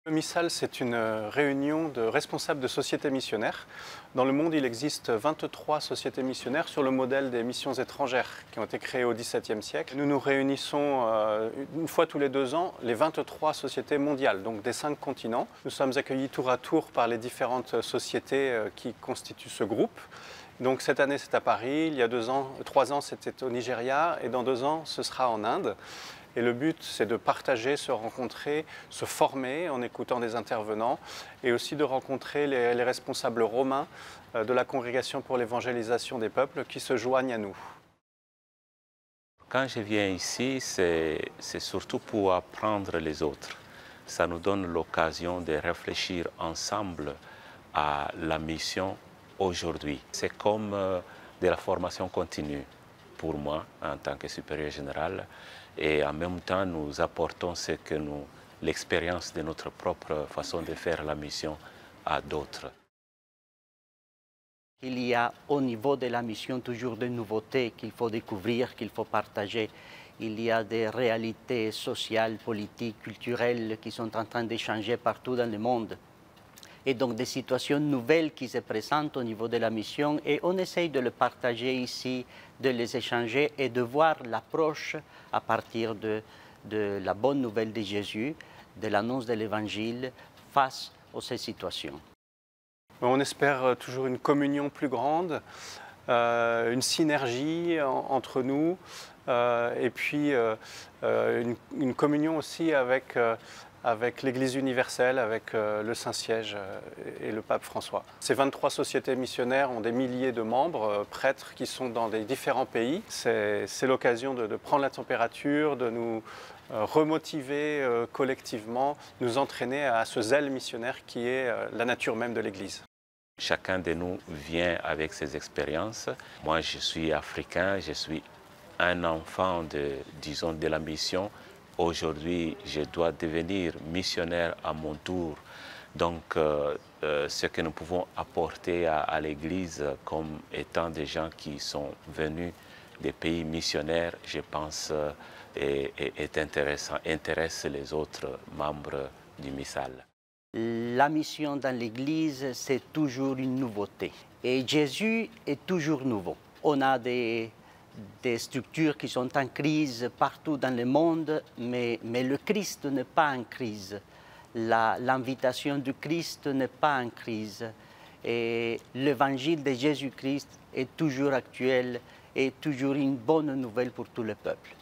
Le MISSAL, c'est une réunion de responsables de sociétés missionnaires. Dans le monde, il existe 23 sociétés missionnaires sur le modèle des missions étrangères qui ont été créées au XVIIe siècle. Nous nous réunissons une fois tous les 2 ans, les 23 sociétés mondiales, donc des 5 continents. Nous sommes accueillis tour à tour par les différentes sociétés qui constituent ce groupe. Donc cette année, c'est à Paris, il y a 3 ans, c'était au Nigeria, et dans 2 ans, ce sera en Inde. Et le but, c'est de partager, se rencontrer, se former en écoutant des intervenants et aussi de rencontrer les responsables romains de la Congrégation pour l'évangélisation des peuples qui se joignent à nous. Quand je viens ici, c'est surtout pour apprendre les autres. Ça nous donne l'occasion de réfléchir ensemble à la mission aujourd'hui. C'est comme de la formation continue pour moi en tant que supérieur général. Et en même temps, nous apportons l'expérience de notre propre façon de faire la mission à d'autres. Il y a au niveau de la mission toujours des nouveautés qu'il faut découvrir, qu'il faut partager. Il y a des réalités sociales, politiques, culturelles qui sont en train de changer partout dans le monde. Et donc des situations nouvelles qui se présentent au niveau de la mission et on essaye de le partager ici, de les échanger et de voir l'approche à partir de la bonne nouvelle de Jésus, de l'annonce de l'Évangile face à ces situations. On espère toujours une communion plus grande, une synergie entre nous et puis une communion aussi avec l'Église universelle, avec le Saint-Siège et le pape François. Ces 23 sociétés missionnaires ont des milliers de membres, prêtres qui sont dans des différents pays. C'est l'occasion de prendre la température, de nous remotiver collectivement, nous entraîner à ce zèle missionnaire qui est la nature même de l'Église. Chacun de nous vient avec ses expériences. Moi, je suis africain, je suis un enfant de la mission. Aujourd'hui, je dois devenir missionnaire à mon tour. Donc, ce que nous pouvons apporter à l'Église comme étant des gens qui sont venus des pays missionnaires, je pense, est intéressant, intéresse les autres membres du MISSAL. La mission dans l'Église, c'est toujours une nouveauté. Et Jésus est toujours nouveau. On a des structures qui sont en crise partout dans le monde, mais le Christ n'est pas en crise. L'invitation du Christ n'est pas en crise. Et l'évangile de Jésus-Christ est toujours actuel et toujours une bonne nouvelle pour tout le peuple.